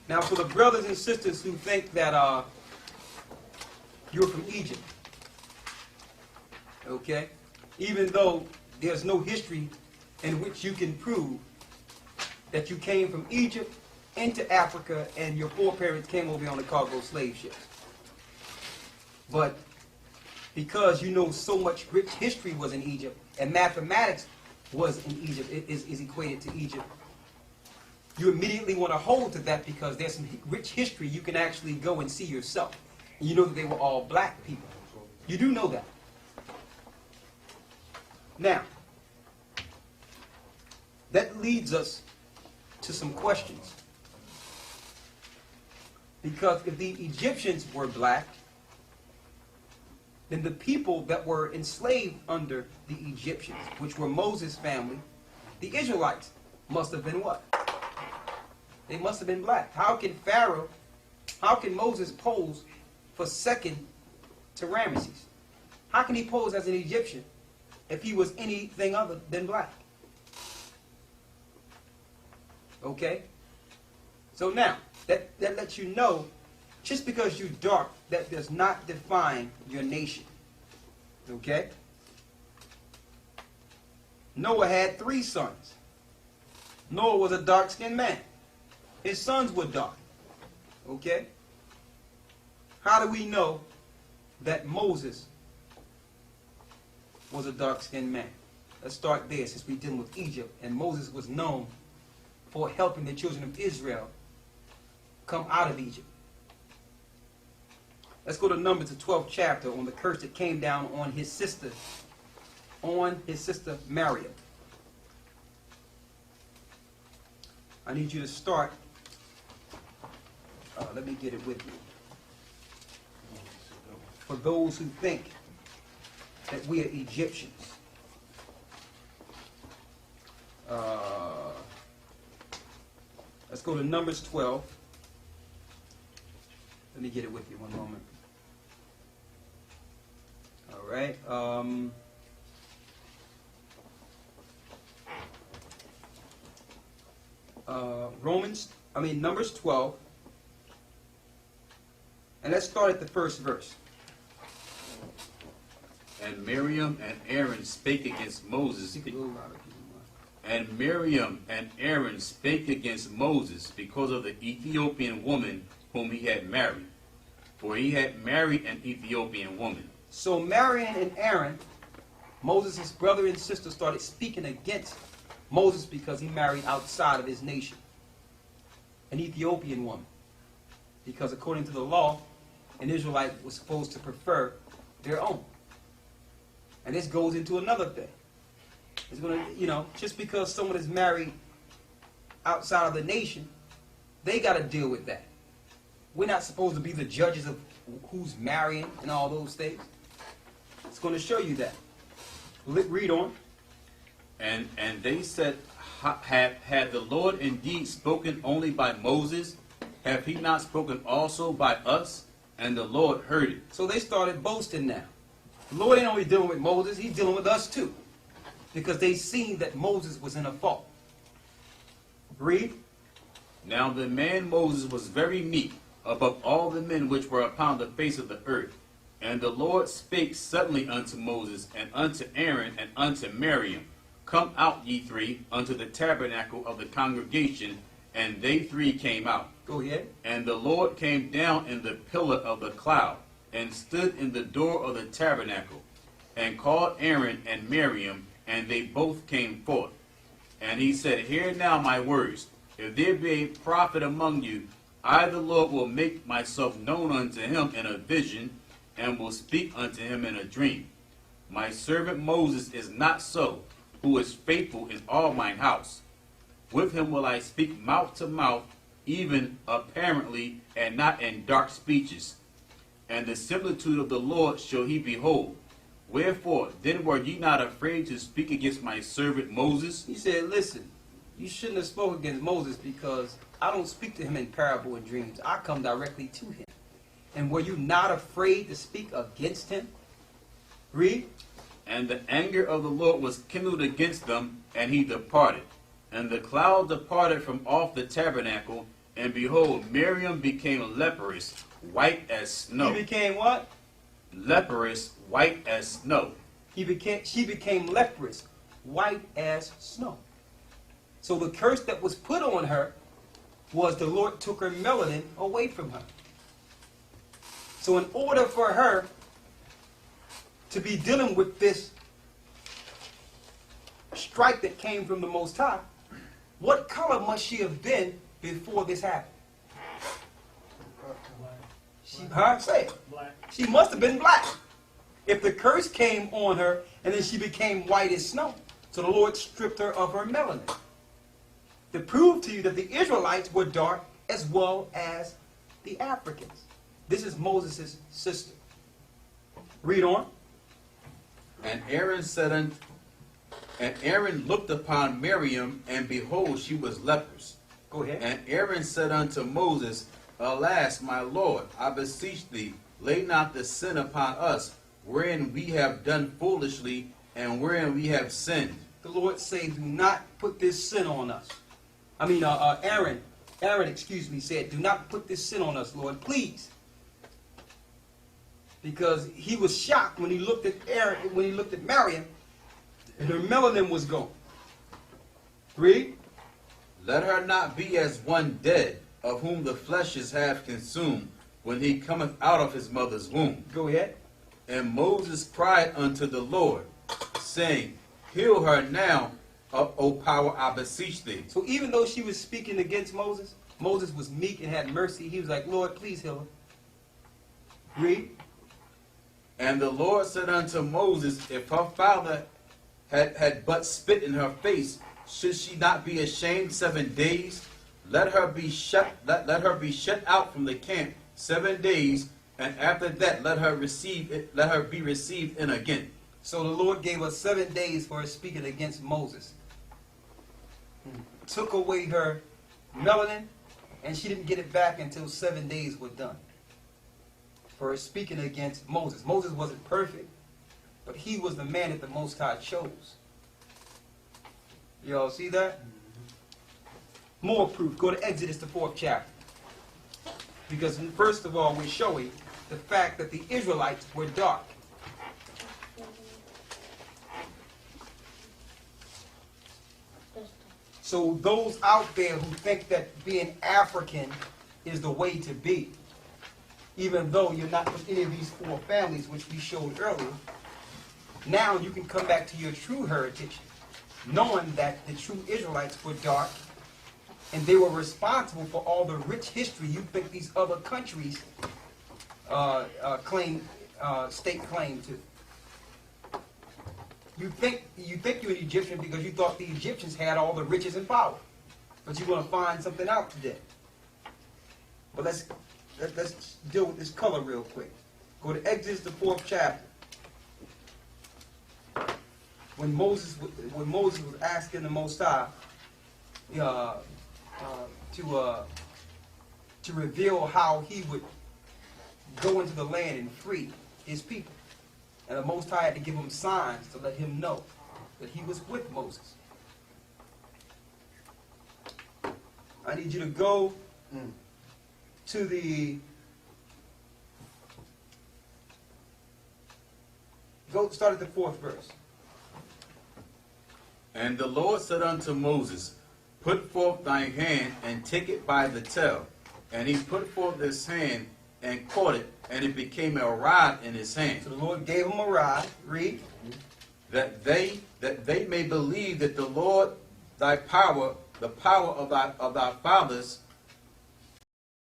Now, for the brothers and sisters who think that you're from Egypt, okay, even though there's no history in which you can prove that you came from Egypt into Africa and your foreparents came over on the cargo slave ships. But because you know so much rich history was in Egypt and mathematics was in Egypt, it is equated to Egypt, you immediately want to hold to that because there's some rich history you can actually go and see yourself. And you know that they were all black people. You do know that. Now, that leads us to some questions. Because if the Egyptians were black, then the people that were enslaved under the Egyptians, which were Moses' family, the Israelites, must have been what? They must have been black. How can Moses pose for second to Ramesses? How can he pose as an Egyptian if he was anything other than black? Okay? So now, that lets you know, just because you're dark, that does not define your nation. Okay? Noah had 3 sons. Noah was a dark-skinned man. His sons were dark. Okay? How do we know that Moses was a dark-skinned man? Let's start there, since we're dealing with Egypt. And Moses was known for helping the children of Israel come out of Egypt. Let's go to Numbers, the 12th chapter, on the curse that came down on his sister Miriam. I need you to start. Let me get it with you. For those who think that we are Egyptians. Let's go to Numbers 12. Let me get it with you one moment. All right. Numbers 12. And let's start at the first verse. And Miriam and Aaron spake against Moses. And Miriam and Aaron spake against Moses because of the Ethiopian woman whom he had married. For he had married an Ethiopian woman. So Miriam and Aaron, Moses' brother and sister, started speaking against Moses because he married outside of his nation. An Ethiopian woman. Because according to the law, an Israelite was supposed to prefer their own. And this goes into another thing. It's going to, just because someone is married outside of the nation, they got to deal with that. We're not supposed to be the judges of who's marrying and all those things. It's going to show you that. Read on. And they said, had the Lord indeed spoken only by Moses? Have he not spoken also by us? And the Lord heard it. So they started boasting now. The Lord ain't only dealing with Moses, he's dealing with us too. Because they seen that Moses was in a fault. Read. Now the man Moses was very meek above all the men which were upon the face of the earth. And the Lord spake suddenly unto Moses, and unto Aaron, and unto Miriam, Come out, ye 3, unto the tabernacle of the congregation. And they 3 came out. Go ahead. And the Lord came down in the pillar of the cloud, and stood in the door of the tabernacle, and called Aaron and Miriam, and they both came forth. And he said, Hear now my words. If there be a prophet among you, I the Lord will make myself known unto him in a vision, and will speak unto him in a dream. My servant Moses is not so, who is faithful in all mine house. With him will I speak mouth to mouth, even apparently, and not in dark speeches. And the similitude of the Lord shall he behold. Wherefore, then were ye not afraid to speak against my servant Moses? He said, listen, you shouldn't have spoken against Moses because I don't speak to him in parable and dreams. I come directly to him. And were you not afraid to speak against him? Read. And the anger of the Lord was kindled against them, and he departed. And the cloud departed from off the tabernacle, And behold, Miriam became leprous, white as snow. He became what? Leprous, white as snow. She became leprous, white as snow. So the curse that was put on her was the Lord took her melanin away from her. So in order for her to be dealing with this strike that came from the Most High, what color must she have been before this happened? Say it. Black. She must have been black. If the curse came on her and then she became white as snow. So the Lord stripped her of her melanin. To prove to you that the Israelites were dark as well as the Africans. This is Moses' sister. Read on. And Aaron looked upon Miriam, and behold, she was leprous. Go ahead. And Aaron said unto Moses, Alas, my Lord, I beseech thee, lay not the sin upon us, wherein we have done foolishly, and wherein we have sinned. The Lord said, do not put this sin on us. Aaron, said, do not put this sin on us, Lord, please. Because he was shocked when he looked at Miriam, and her melanin was gone. Read. Let her not be as one dead, of whom the fleshes have consumed, when he cometh out of his mother's womb. Go ahead. And Moses cried unto the Lord, saying, Heal her now, O power, I beseech thee. So even though she was speaking against Moses, Moses was meek and had mercy. He was like, Lord, please heal her. Read. And the Lord said unto Moses, If her father had but spit in her face, should she not be ashamed 7 days? Let her be shut out from the camp 7 days, and after that let her be received in again. So the Lord gave us 7 days for her speaking against Moses. Took away her melanin, and she didn't get it back until 7 days were done. For her speaking against Moses. Moses wasn't perfect, but he was the man that the Most High chose. Y'all see that? More proof. Go to Exodus, the 4th chapter. Because first of all, we're showing the fact that the Israelites were dark. So those out there who think that being African is the way to be, even though you're not from any of these 4 families which we showed earlier, now you can come back to your true heritage, knowing that the true Israelites were dark, and they were responsible for all the rich history you think these other countries stake claim to. You think you're an Egyptian because you thought the Egyptians had all the riches and power, but you're going to find something out today. But let's deal with this color real quick. Go to Exodus, the 4th chapter. When Moses was asking the Most High to reveal how he would go into the land and free his people. And the Most High had to give him signs to let him know that he was with Moses. I need you to go to the... Start at the 4th verse. And the Lord said unto Moses, Put forth thy hand, and take it by the tail. And he put forth his hand, and caught it, and it became a rod in his hand. So the Lord gave him a rod. Read. That they may believe that the Lord thy power, the power of thy fathers,